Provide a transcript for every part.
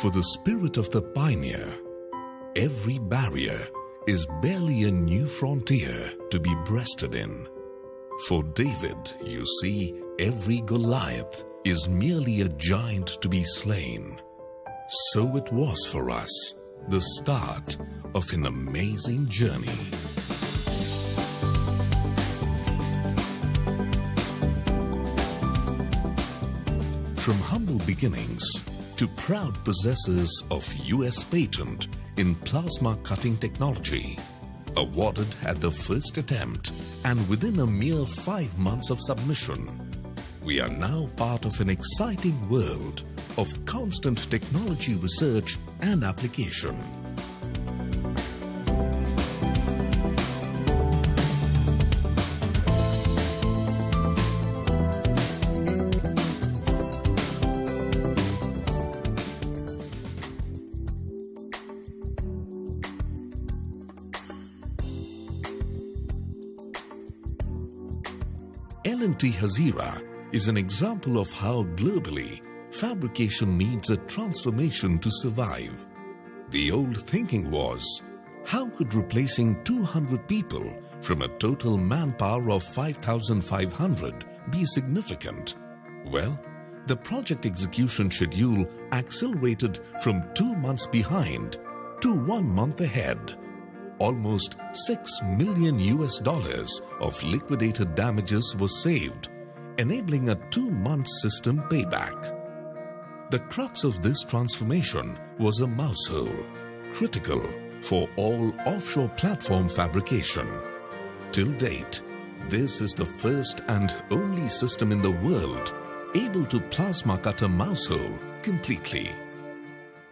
For the spirit of the pioneer, every barrier is barely a new frontier to be breasted in. For David, you see, every Goliath is merely a giant to be slain. So it was for us, the start of an amazing journey. From humble beginnings to proud possessors of US patent in plasma cutting technology, awarded at the first attempt and within a mere 5 months of submission, we are now part of an exciting world of constant technology research and application. L&T Hazira is an example of how globally fabrication needs a transformation to survive. The old thinking was, how could replacing 200 people from a total manpower of 5,500 be significant? Well, the project execution schedule accelerated from 2 months behind to 1 month ahead. Almost $6 million of liquidated damages was saved, enabling a 2-month system payback. The crux of this transformation was a mouse hole, critical for all offshore platform fabrication. Till date, this is the first and only system in the world able to plasma cut a mouse hole completely.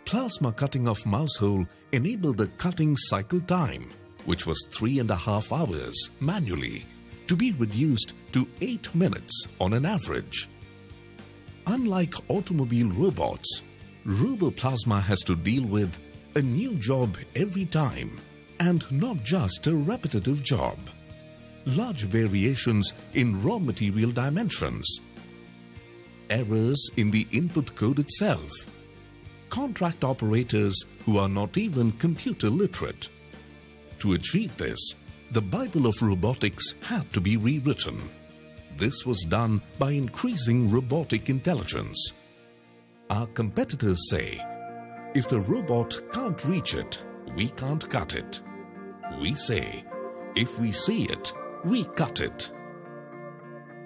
Plasma cutting of mouse hole enabled the cutting cycle time, which was 3.5 hours manually, to be reduced to 8 minutes on an average. Unlike automobile robots, RoboPlazma has to deal with a new job every time, and not just a repetitive job. Large variations in raw material dimensions, errors in the input code itself, contract operators who are not even computer literate. To achieve this, the Bible of robotics had to be rewritten. This was done by increasing robotic intelligence. Our competitors say, if the robot can't reach it, we can't cut it. We say, if we see it, we cut it.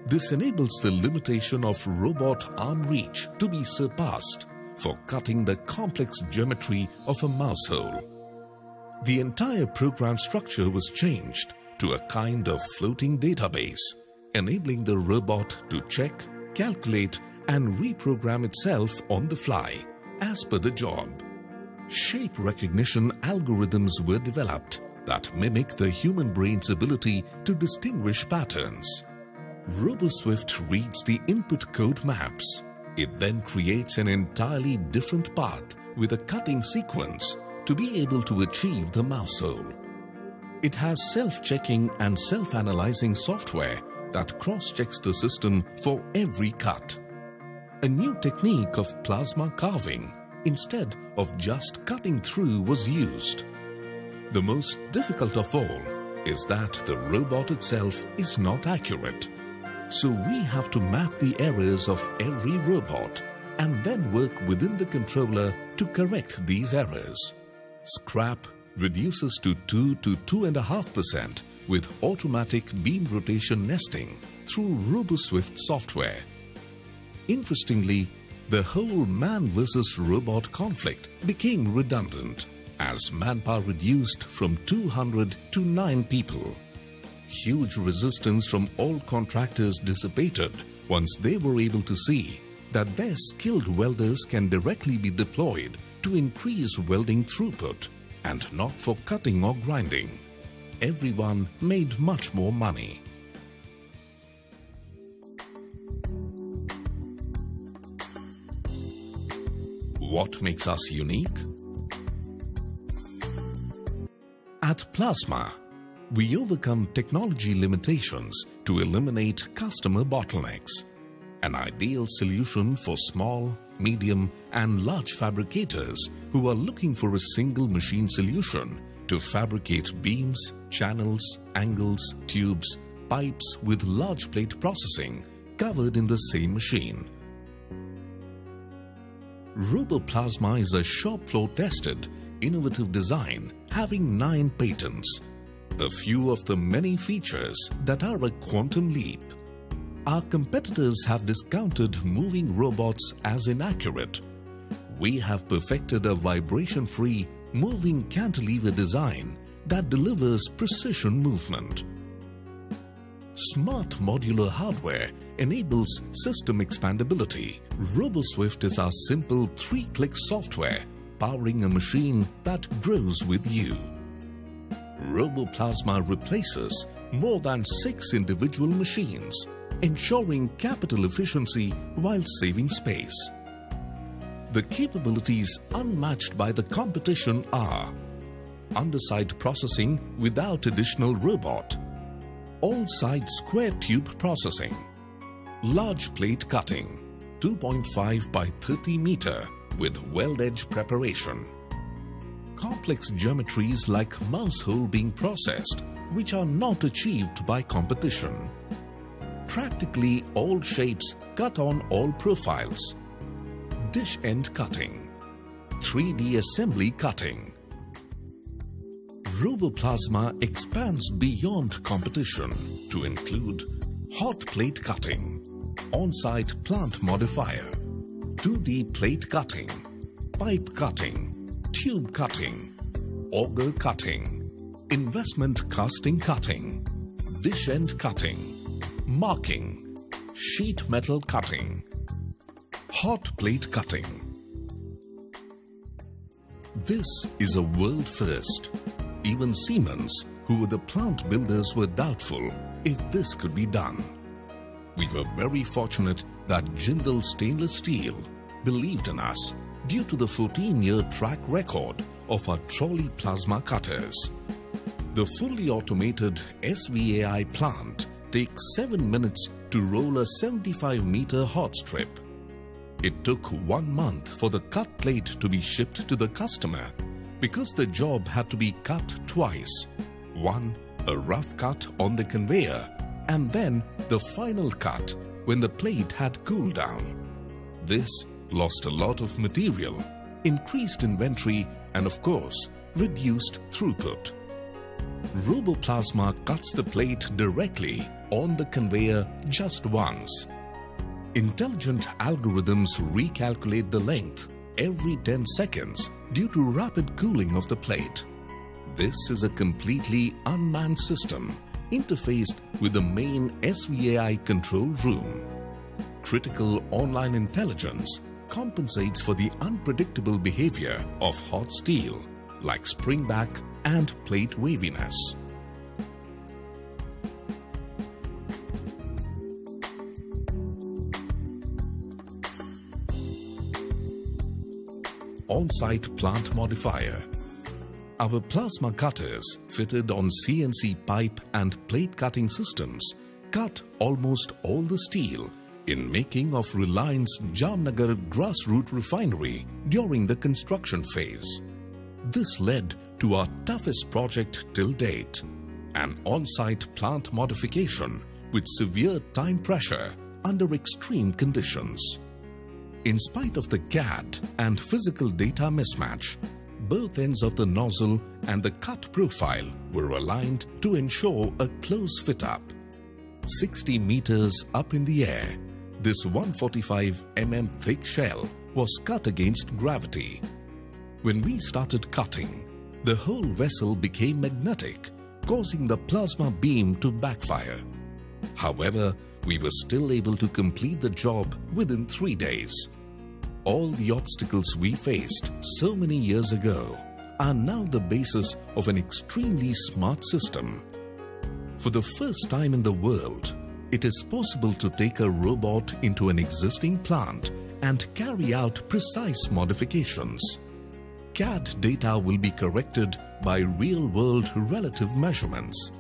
This enables the limitation of robot arm reach to be surpassed for cutting the complex geometry of a mouse hole. The entire program structure was changed to a kind of floating database, enabling the robot to check, calculate, and reprogram itself on the fly as per the job. Shape recognition algorithms were developed that mimic the human brain's ability to distinguish patterns. RoboSwift reads the input code maps. It then creates an entirely different path with a cutting sequence to be able to achieve the mouse hole. It has self-checking and self-analyzing software that cross-checks the system for every cut. A new technique of plasma carving instead of just cutting through was used. The most difficult of all is that the robot itself is not accurate. So we have to map the errors of every robot and then work within the controller to correct these errors. Scrap reduces to 2 to 2.5% with automatic beam rotation nesting through RoboSwift software. Interestingly, the whole man versus robot conflict became redundant as manpower reduced from 200 to 9 people. Huge resistance from all contractors dissipated once they were able to see that their skilled welders can directly be deployed to increase welding throughput and not for cutting or grinding. Everyone made much more money. What makes us unique? At Plasma, we overcome technology limitations to eliminate customer bottlenecks. an ideal solution for small, medium and large fabricators who are looking for a single machine solution to fabricate beams, channels, angles, tubes, pipes with large plate processing covered in the same machine. RoboPlazma is a shop floor tested, innovative design having 9 patents, a few of the many features that are a quantum leap. Our competitors have discounted moving robots as inaccurate. We have perfected a vibration-free moving cantilever design that delivers precision movement. Smart modular hardware enables system expandability. RoboSwift is our simple 3-click software powering a machine that grows with you. RoboPlazma replaces more than 6 individual machines, ensuring capital efficiency while saving space. The capabilities unmatched by the competition are underside processing without additional robot, all-side square tube processing, large plate cutting, 2.5 by 30 meter with weld edge preparation, complex geometries like mouse hole being processed, which are not achieved by competition, practically all shapes cut on all profiles, dish end cutting, 3D assembly cutting. RoboPlazma expands beyond competition to include hot plate cutting, on-site plant modifier, 2D plate cutting, pipe cutting, tube cutting, auger cutting, investment casting cutting, dish end cutting, marking, sheet metal cutting, hot plate cutting. This is a world first. Even Siemens, who were the plant builders, were doubtful if this could be done. We were very fortunate that Jindal Stainless Steel believed in us due to the 14-year track record of our trolley plasma cutters. The fully automated SVAI plant takes 7 minutes to roll a 75-meter hot strip. It took 1 month for the cut plate to be shipped to the customer because the job had to be cut twice. One, a rough cut on the conveyor, and then the final cut when the plate had cooled down. This lost a lot of material, increased inventory, and of course, reduced throughput. RoboPlazma cuts the plate directly on the conveyor just once. Intelligent algorithms recalculate the length every 10 seconds due to rapid cooling of the plate. This is a completely unmanned system interfaced with the main SVAI control room. Critical online intelligence compensates for the unpredictable behavior of hot steel, like springback and plate waviness. On-site plant modifier. Our plasma cutters fitted on CNC pipe and plate cutting systems cut almost all the steel in making of Reliance Jamnagar grassroots refinery during the construction phase. This led to our toughest project till date, an on-site plant modification with severe time pressure under extreme conditions. In spite of the CAD and physical data mismatch, both ends of the nozzle and the cut profile were aligned to ensure a close fit-up. 60 meters up in the air, this 145 mm thick shell was cut against gravity. When we started cutting, the whole vessel became magnetic, causing the plasma beam to backfire. However, we were still able to complete the job within 3 days. All the obstacles we faced so many years ago are now the basis of an extremely smart system. For the first time in the world, it is possible to take a robot into an existing plant and carry out precise modifications. CAD data will be corrected by real-world relative measurements.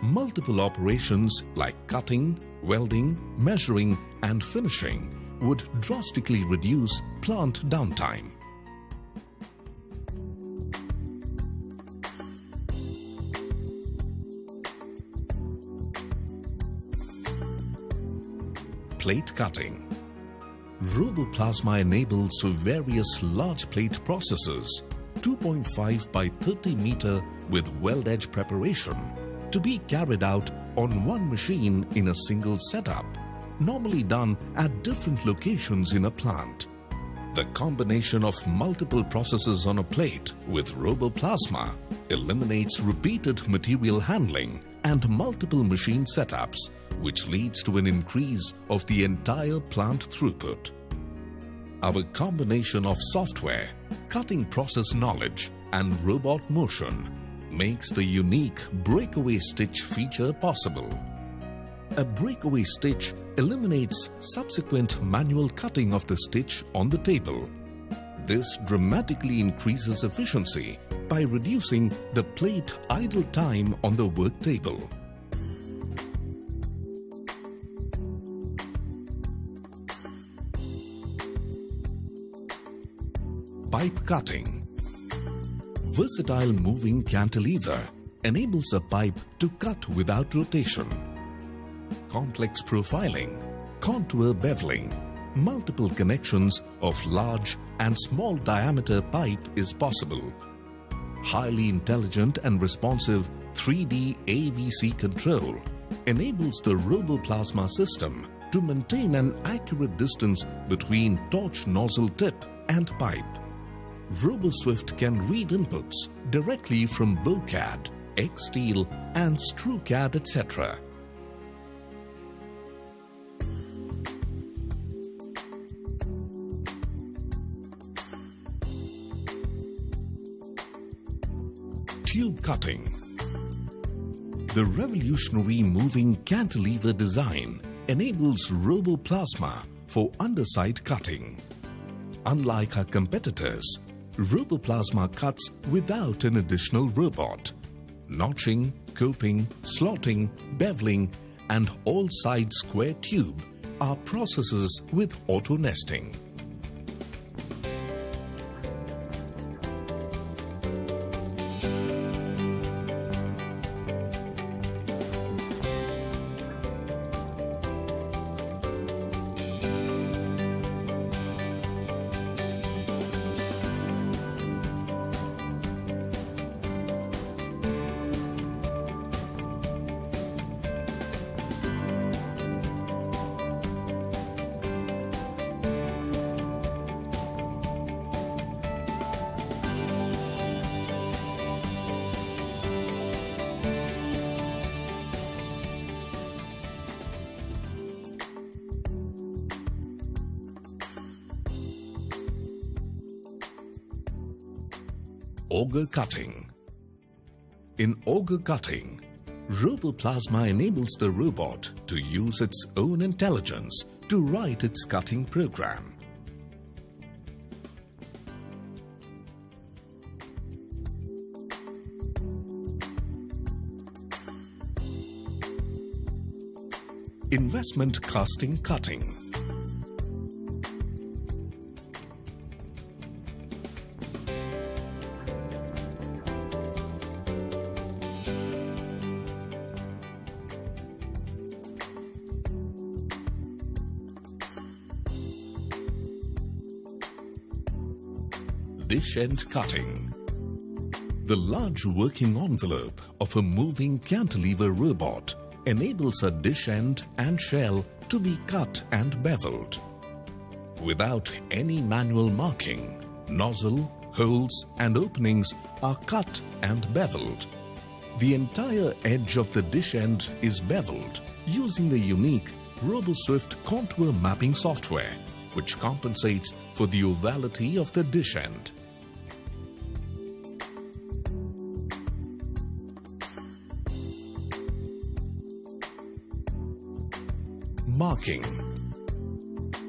multiple operations like cutting, welding, measuring and finishing would drastically reduce plant downtime. Plate cutting. RoboPlazma enables various large plate processes, 2.5 by 30 meter with weld edge preparation, to be carried out on one machine in a single setup, normally done at different locations in a plant. The combination of multiple processes on a plate with RoboPlazma eliminates repeated material handling and multiple machine setups, which leads to an increase of the entire plant throughput. Our combination of software, cutting process knowledge and robot motion makes the unique breakaway stitch feature possible. A breakaway stitch eliminates subsequent manual cutting of the stitch on the table. This dramatically increases efficiency by reducing the plate idle time on the work table. Pipe cutting. Versatile moving cantilever enables a pipe to cut without rotation. Complex profiling, contour beveling, multiple connections of large and small diameter pipe is possible. Highly intelligent and responsive 3D AVC control enables the RoboPlazma system to maintain an accurate distance between torch nozzle tip and pipe. RoboSwift can read inputs directly from BoCAD, Xsteel and StruCAD, etc. Tube cutting. The revolutionary moving cantilever design enables RoboPlazma for underside cutting. Unlike our competitors, RoboPlazma cuts without an additional robot. Notching, coping, slotting, beveling and all side square tube are processes with auto nesting. Auger cutting. In auger cutting, RoboPlazma enables the robot to use its own intelligence to write its cutting program. Investment casting cutting. Dish end cutting. The large working envelope of a moving cantilever robot enables a dish end and shell to be cut and beveled. Without any manual marking, nozzle, holes and openings are cut and beveled. The entire edge of the dish end is beveled using the unique RoboSwift contour mapping software, which compensates for the ovality of the dish end. Marking.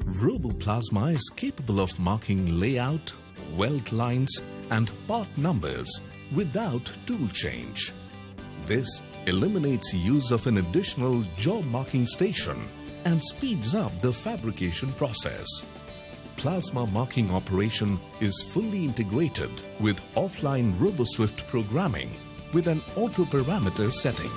RoboPlazma is capable of marking layout, weld lines and part numbers without tool change. This eliminates use of an additional job marking station and speeds up the fabrication process. Plasma marking operation is fully integrated with offline RoboSwift programming with an auto parameter setting.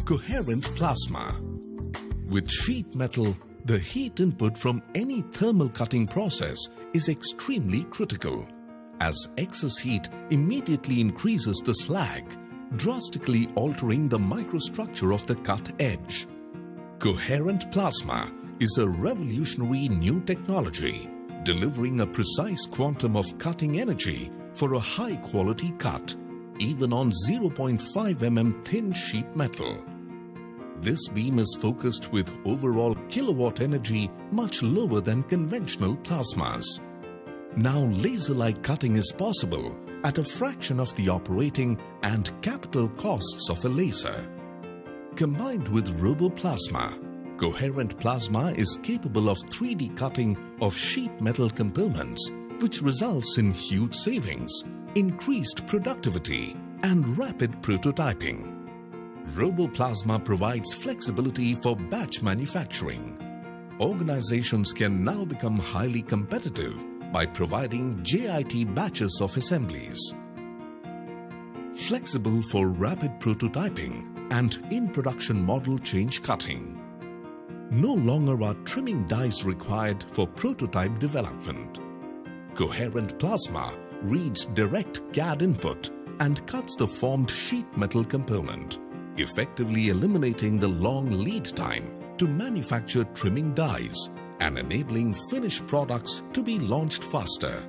Coherent plasma. With sheet metal, the heat input from any thermal cutting process is extremely critical, as excess heat immediately increases the slag, drastically altering the microstructure of the cut edge. Coherent plasma is a revolutionary new technology, delivering a precise quantum of cutting energy for a high-quality cut, even on 0.5 mm thin sheet metal. This beam is focused with overall kilowatt energy much lower than conventional plasmas. Now laser-like cutting is possible at a fraction of the operating and capital costs of a laser. Combined with RoboPlazma, coherent plasma is capable of 3D cutting of sheet metal components, which results in huge savings, increased productivity, and rapid prototyping. RoboPlazma provides flexibility for batch manufacturing. Organizations can now become highly competitive by providing JIT batches of assemblies. Flexible for rapid prototyping and in-production model change cutting. No longer are trimming dies required for prototype development. Coherent plasma reads direct CAD input and cuts the formed sheet metal component, effectively eliminating the long lead time to manufacture trimming dies and enabling finished products to be launched faster.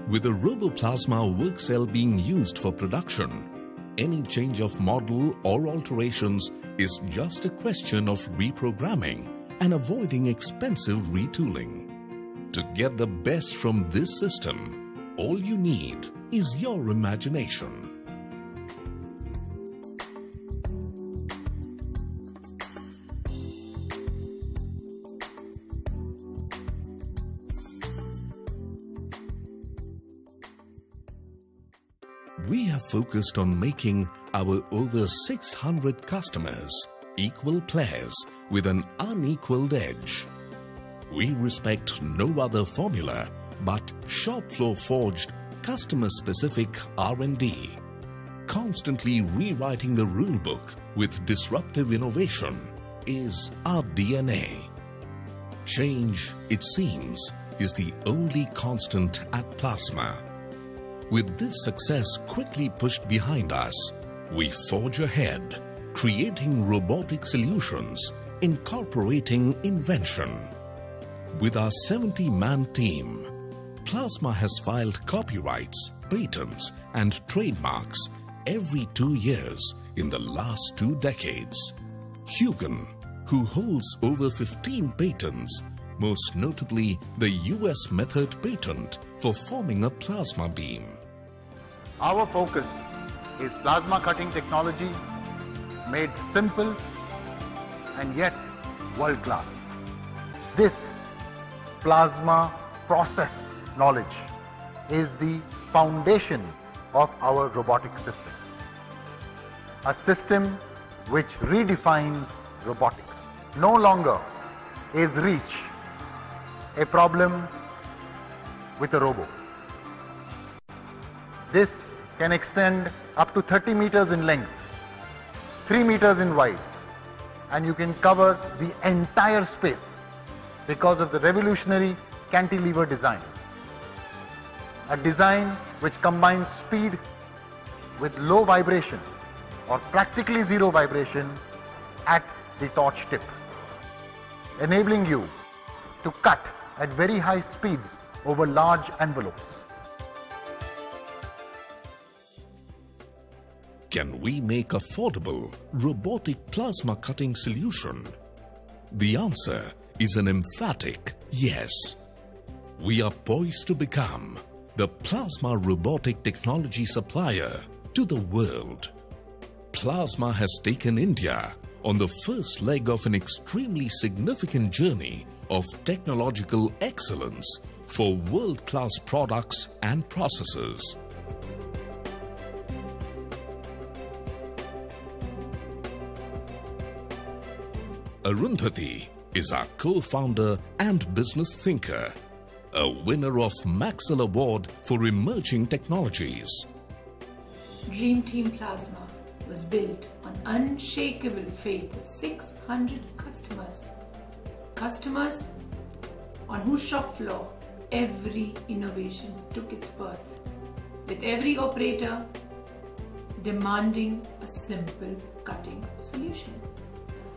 With a RoboPlazma work cell being used for production, any change of model or alterations is just a question of reprogramming and avoiding expensive retooling. To get the best from this system, all you need is your imagination. We have focused on making our over 600 customers equal players with an unequaled edge. We respect no other formula but shop floor forged, customer-specific R&D, constantly rewriting the rulebook with disruptive innovation is our DNA. Change, it seems, is the only constant at Plasma. With this success quickly pushed behind us, we forge ahead, creating robotic solutions, incorporating invention. With our 70-man team, Plasma has filed copyrights, patents, and trademarks every 2 years in the last 2 decades. Hugen, who holds over 15 patents, most notably the US method patent for forming a plasma beam. Our focus is plasma cutting technology made simple and yet world-class. This plasma process knowledge is the foundation of our robotic system. A system which redefines robotics. No longer is reach a problem with a robo. This can extend up to 30 meters in length, 3 meters in wide, and you can cover the entire space because of the revolutionary cantilever design. A design which combines speed with low vibration or practically zero vibration at the torch tip, enabling you to cut at very high speeds over large envelopes. Can we make affordable robotic plasma cutting solution? The answer is an emphatic yes. We are poised to become the plasma robotic technology supplier to the world. RoboPlazma has taken India on the first leg of an extremely significant journey of technological excellence for world-class products and processes. Arundhati is our co-founder and business thinker, a winner of Maxwell Award for Emerging Technologies. Dream Team Plasma was built on unshakable faith of 600 customers. Customers on whose shop floor every innovation took its birth, with every operator demanding a simple cutting solution.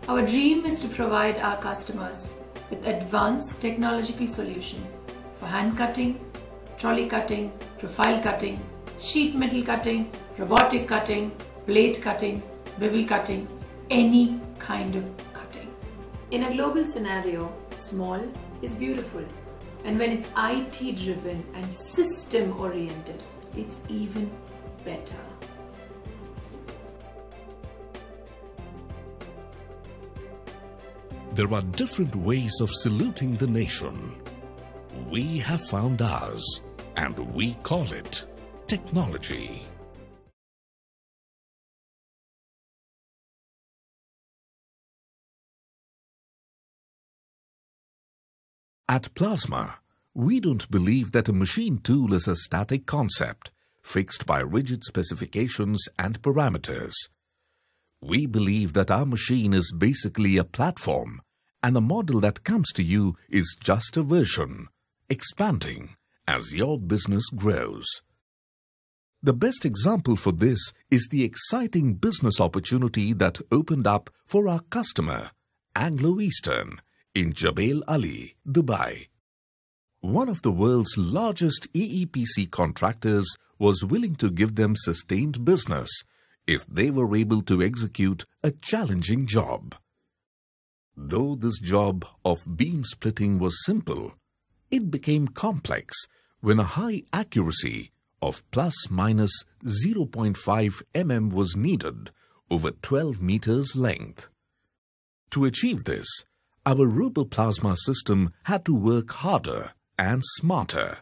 Our dream is to provide our customers with advanced technological solution for hand cutting, trolley cutting, profile cutting, sheet metal cutting, robotic cutting, blade cutting, bevel cutting, any kind of cutting. In a global scenario, small is beautiful, and when it's IT driven and system oriented, it's even better. There are different ways of saluting the nation. We have found ours, and we call it technology. At Plasma, we don't believe that a machine tool is a static concept, fixed by rigid specifications and parameters. We believe that our machine is basically a platform, and the model that comes to you is just a version, expanding as your business grows. The best example for this is the exciting business opportunity that opened up for our customer, Anglo Eastern, in Jebel Ali, Dubai. One of the world's largest EEPC contractors was willing to give them sustained business if they were able to execute a challenging job. Though this job of beam splitting was simple, it became complex when a high accuracy of plus minus 0.5 mm was needed over 12 meters length. To achieve this, our RoboPlazma system had to work harder and smarter.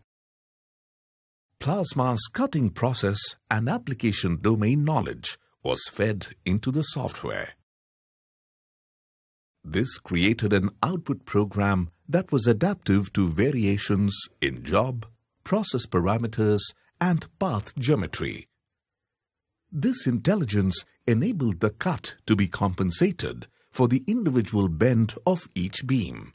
Plasma's cutting process and application domain knowledge was fed into the software. This created an output program that was adaptive to variations in job, process parameters, and path geometry. This intelligence enabled the cut to be compensated for the individual bend of each beam.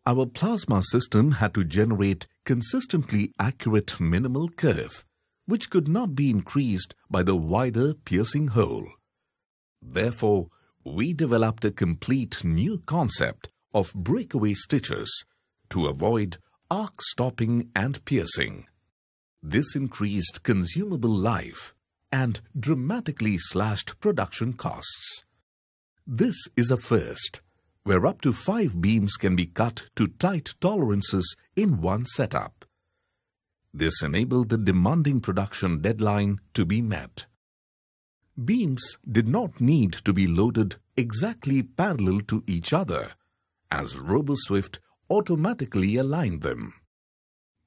Our plasma system had to generate consistently accurate minimal curve, which could not be increased by the wider piercing hole. Therefore, we developed a complete new concept of breakaway stitches to avoid arc stopping and piercing. This increased consumable life and dramatically slashed production costs. This is a first, where up to 5 beams can be cut to tight tolerances in one setup. This enabled the demanding production deadline to be met. Beams did not need to be loaded exactly parallel to each other, as RoboSwift automatically aligned them.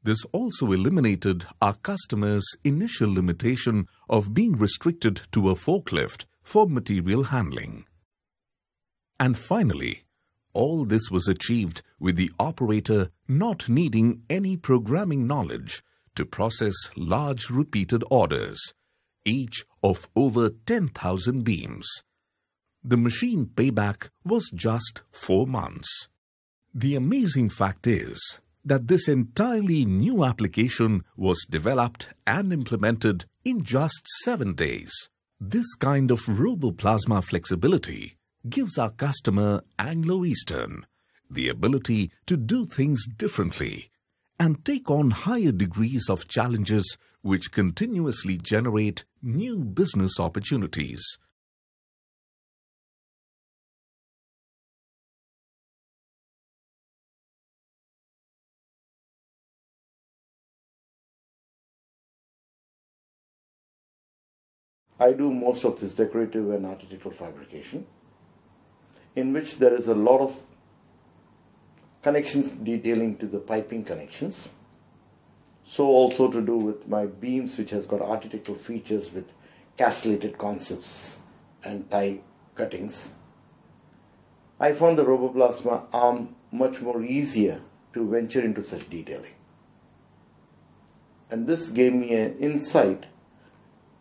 This also eliminated our customers' initial limitation of being restricted to a forklift for material handling. And finally, all this was achieved with the operator not needing any programming knowledge to process large repeated orders, each of over 10,000 beams. The machine payback was just 4 months. The amazing fact is that this entirely new application was developed and implemented in just 7 days. This kind of RoboPlazma flexibility gives our customer Anglo Eastern the ability to do things differently and take on higher degrees of challenges which continuously generate new business opportunities. I do most of this decorative and architectural fabrication, in which there is a lot of connections detailing to the piping connections. So also to do with my beams, which has got architectural features with castellated concepts and tie cuttings. I found the RoboPlazma arm much more easier to venture into such detailing. And this gave me an insight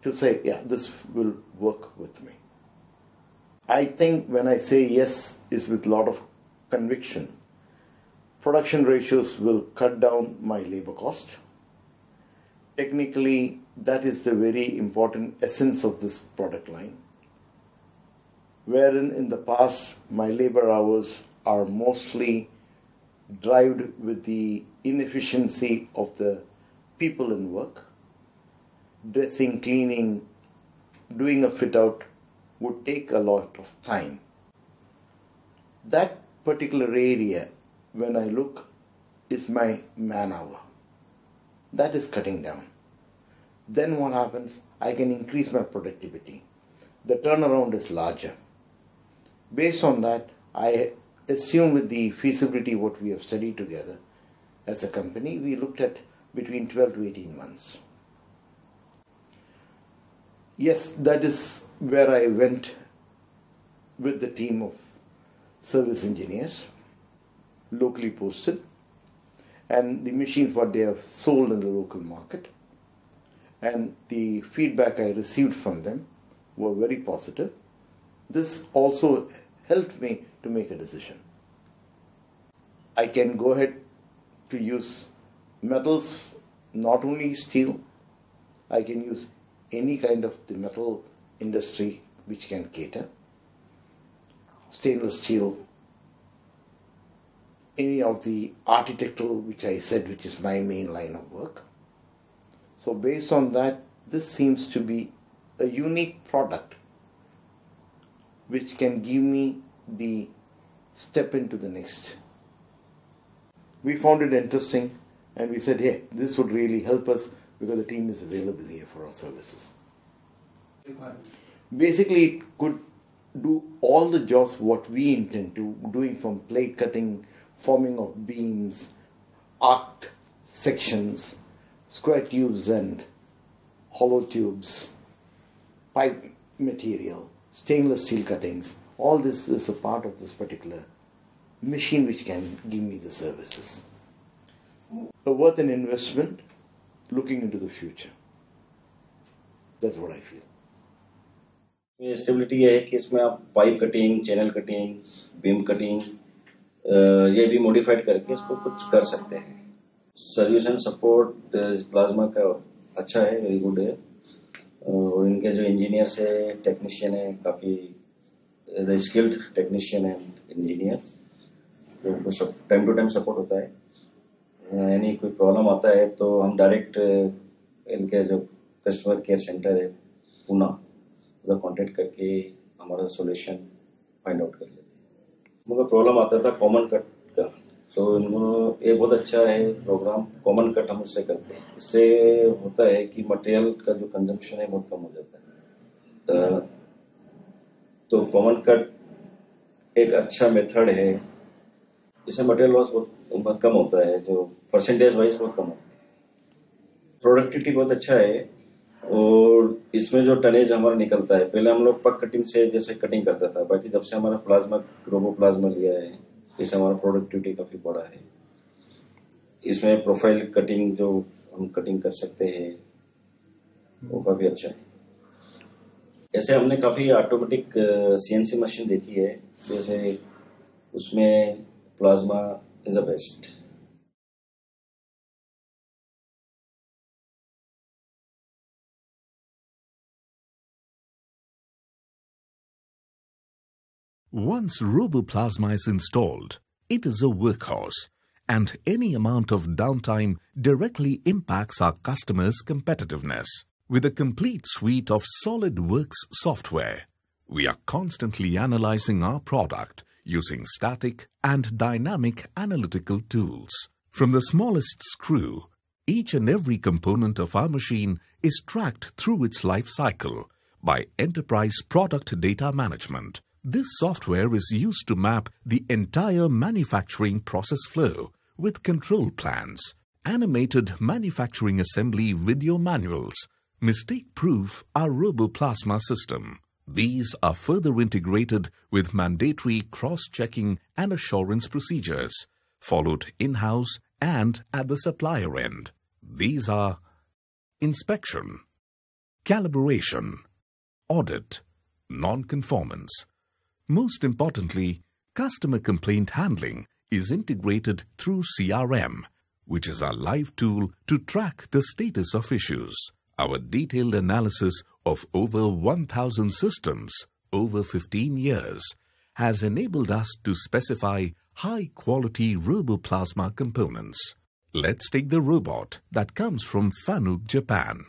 to say, yeah, this will work with me. I think when I say yes is with a lot of conviction. Production ratios will cut down my labor cost. Technically, that is the very important essence of this product line. Wherein in the past, my labor hours are mostly derived with the inefficiency of the people in work. Dressing, cleaning, doing a fit out would take a lot of time. That particular area, when I look, is my man hour. That is cutting down. Then what happens? I can increase my productivity. The turnaround is larger. Based on that, I assume with the feasibility what we have studied together as a company, we looked at between 12 to 18 months. Yes, that is where I went with the team of service engineers, locally posted, and the machines what they have sold in the local market. And the feedback I received from them were very positive. This also helped me to make a decision. I can go ahead to use metals, not only steel. I can use any kind of the metal industry which can cater. Stainless steel, any of the architectural, which I said, which is my main line of work. So based on that, this seems to be a unique product which can give me the step into the next. We found it interesting and we said, hey, this would really help us because the team is available here for our services. Basically, it could do all the jobs what we intend to, doing from plate cutting, forming of beams, arced sections, square tubes and hollow tubes, pipe material, stainless steel cuttings. All this is a part of this particular machine which can give me the services. Worth an investment, looking into the future. That's what I feel. Stability ये है कि इसमें आप pipe cutting, channel cutting, beam cutting ये भी modified करके इसको कुछ कर सकते हैं. सर्विस एंड सपोर्ट प्लाज्मा का अच्छा है, वेरी गुड है. और इनके जो इंजीनियर्स है, टेक्नीशियन है, काफ़ी स्किल्ड टेक्नीशियन एंड इंजीनियर्स, तो टाइम टू टाइम सपोर्ट होता है. यानी कोई प्रॉब्लम आता है तो हम डायरेक्ट इनके जो कस्टमर केयर सेंटर है पूना, उधर कॉन्टेक्ट करके हमारा सोल्यूशन फाइंड आउट कर लेते हैं. मुझे प्रॉब्लम आता था कॉमन कट का, तो ये बहुत अच्छा है प्रोग्राम. कॉमन कट हम उससे करते हैं. इससे होता है कि मटेरियल का जो कंजम्पशन है बहुत कम हो जाता है. तो कॉमन कट एक अच्छा मेथड है. इससे मटेरियल लॉस बहुत कम होता है, जो परसेंटेज वाइज बहुत कम होता है. प्रोडक्टिविटी बहुत अच्छा है. और इसमें जो टनेज हमारा निकलता है, पहले हम लोग पक कटिंग से जैसे कटिंग करता था, बाकी जब से हमारा प्लाज्मा रोबोप्लाज्मा लिया है, इससे हमारा प्रोडक्टिविटी काफी बढ़ा है. इसमें प्रोफाइल कटिंग जो हम कटिंग कर सकते हैं वो काफी अच्छा है. ऐसे हमने काफी ऑटोमेटिक सीएनसी मशीन देखी है, जैसे उसमें plasma is the best. Once RoboPlazma is installed, it is a workhorse, and any amount of downtime directly impacts our customers' competitiveness. With a complete suite of SolidWorks software, we are constantly analyzing our product using static and dynamic analytical tools. From the smallest screw, each and every component of our machine is tracked through its life cycle by Enterprise Product Data Management. This software is used to map the entire manufacturing process flow with control plans, animated manufacturing assembly video manuals, mistake-proof our RoboPlazma system. These are further integrated with mandatory cross-checking and assurance procedures, followed in-house and at the supplier end. These are inspection, calibration, audit, non-conformance. Most importantly, customer complaint handling is integrated through CRM, which is our live tool to track the status of issues. Our detailed analysis of over 1,000 systems over 15 years has enabled us to specify high-quality RoboPlazma components. Let's take the robot that comes from Fanuc, Japan.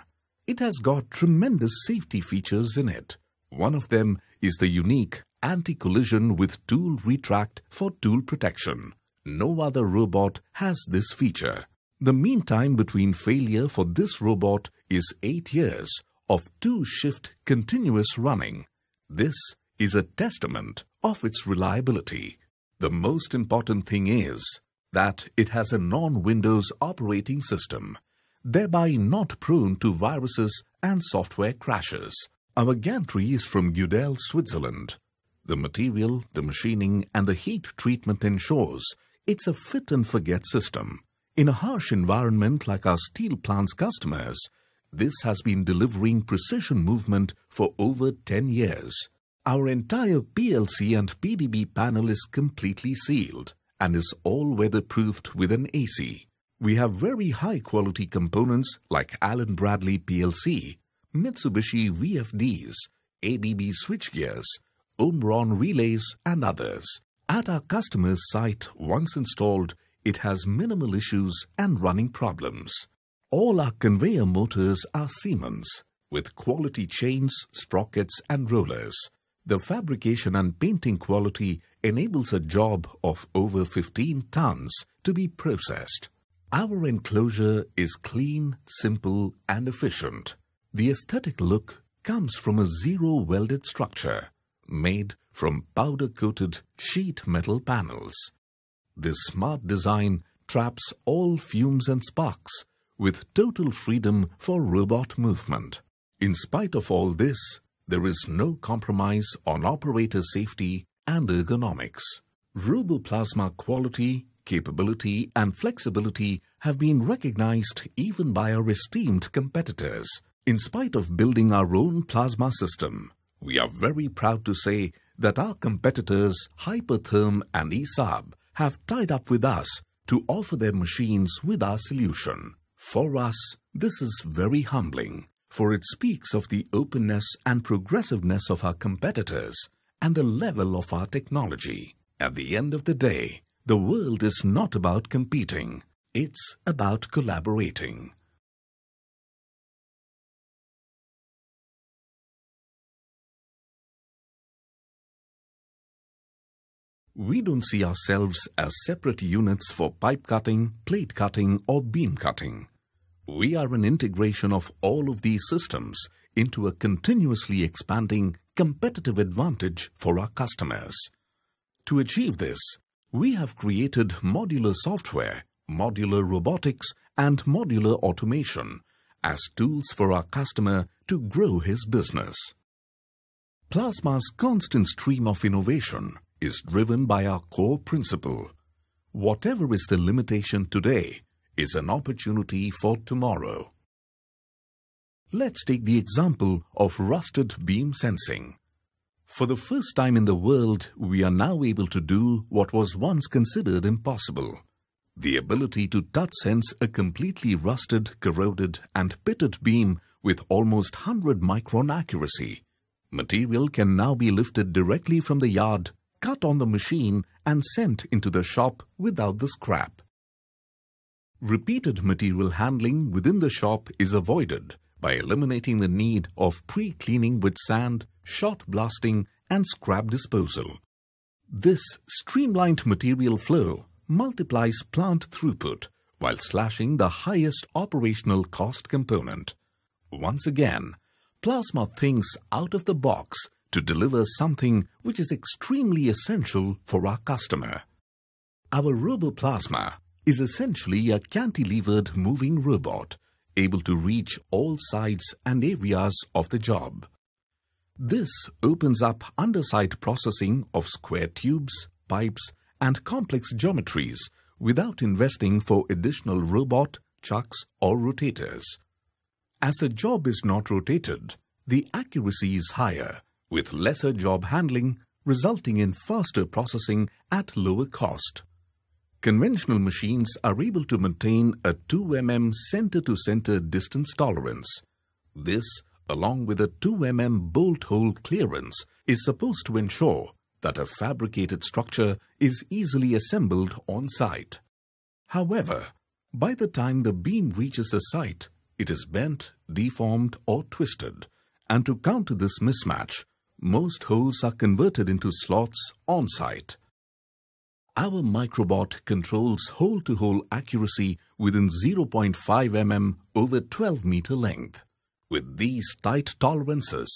It has got tremendous safety features in it. One of them is the unique anti-collision with tool retract for tool protection. No other robot has this feature. The mean time between failure for this robot is 8 years of 2-shift continuous running. This is a testament of its reliability. The most important thing is that it has a non-Windows operating system, thereby not prone to viruses and software crashes. Our gantry is from Gudel, Switzerland. The material, the machining and the heat treatment ensures it's a fit-and-forget system. In a harsh environment like our steel plant's customers, this has been delivering precision movement for over 10 years. Our entire PLC and PDB panel is completely sealed and is all weatherproofed with an AC. We have very high-quality components like Allen Bradley PLC, Mitsubishi VFDs, ABB switchgears, Omron relays and others. At our customer's site, once installed, it has minimal issues and running problems. All our conveyor motors are Siemens, with quality chains, sprockets and rollers. The fabrication and painting quality enables a job of over 15 tons to be processed. Our enclosure is clean, simple and efficient. The aesthetic look comes from a zero-welded structure made from powder-coated sheet metal panels. This smart design traps all fumes and sparks with total freedom for robot movement. In spite of all this, there is no compromise on operator safety and ergonomics. RoboPlazma quality, capability and flexibility have been recognized even by our esteemed competitors. In spite of building our own plasma system, we are very proud to say that our competitors Hypertherm and ESAB have tied up with us to offer their machines with our solution. For us, this is very humbling, for it speaks of the openness and progressiveness of our competitors and the level of our technology. At the end of the day, the world is not about competing, it's about collaborating. We don't see ourselves as separate units for pipe cutting, plate cutting or beam cutting. We are an integration of all of these systems into a continuously expanding competitive advantage for our customers. To achieve this, we have created modular software, modular robotics and modular automation as tools for our customer to grow his business. Plasma's constant stream of innovation is driven by our core principle. Whatever is the limitation today is an opportunity for tomorrow. Let's take the example of rusted beam sensing. For the first time in the world, we are now able to do what was once considered impossible. The ability to touch sense a completely rusted, corroded and pitted beam with almost 100 micron accuracy. Material can now be lifted directly from the yard, cut on the machine and sent into the shop without the scrap. Repeated material handling within the shop is avoided by eliminating the need of pre-cleaning with sand, shot blasting and scrap disposal. This streamlined material flow multiplies plant throughput while slashing the highest operational cost component. Once again, Plasma thinks out of the box to deliver something which is extremely essential for our customer. Our RoboPlazma is essentially a cantilevered moving robot able to reach all sides and areas of the job. This opens up underside processing of square tubes, pipes, and complex geometries without investing for additional robot, chucks, or rotators. As the job is not rotated, the accuracy is higher, with lesser job handling, resulting in faster processing at lower cost. Conventional machines are able to maintain a 2 mm center-to-center distance tolerance. This, along with a 2 mm bolt hole clearance, is supposed to ensure that a fabricated structure is easily assembled on site. However, by the time the beam reaches the site, it is bent, deformed, or twisted, and to counter this mismatch, most holes are converted into slots on site. Our microbot controls hole-to-hole accuracy within 0.5 mm over 12 meter length. With these tight tolerances,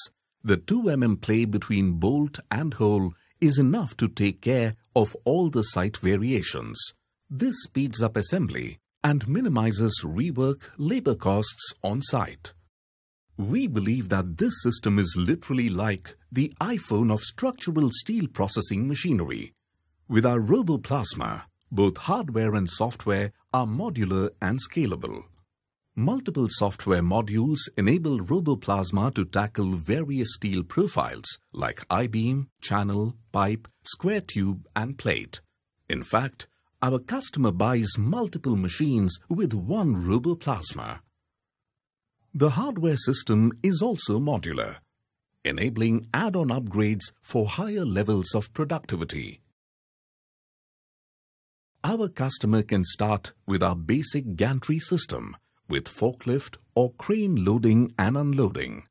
the 2 mm play between bolt and hole is enough to take care of all the site variations. This speeds up assembly and minimizes rework labor costs on site. We believe that this system is literally like the iPhone of structural steel processing machinery. With our RoboPlazma, both hardware and software are modular and scalable. Multiple software modules enable RoboPlazma to tackle various steel profiles like I-beam, channel, pipe, square tube, and plate. In fact, our customer buys multiple machines with one RoboPlazma. The hardware system is also modular, enabling add-on upgrades for higher levels of productivity. Our customer can start with our basic gantry system with forklift or crane loading and unloading.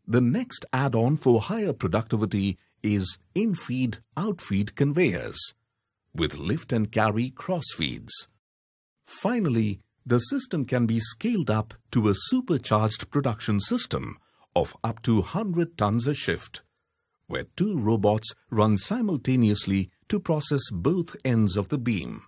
The next add-on for higher productivity is in-feed, out-feed conveyors with lift and carry cross-feeds. Finally, the system can be scaled up to a supercharged production system of up to 100 tons a shift, where 2 robots run simultaneously to process both ends of the beam.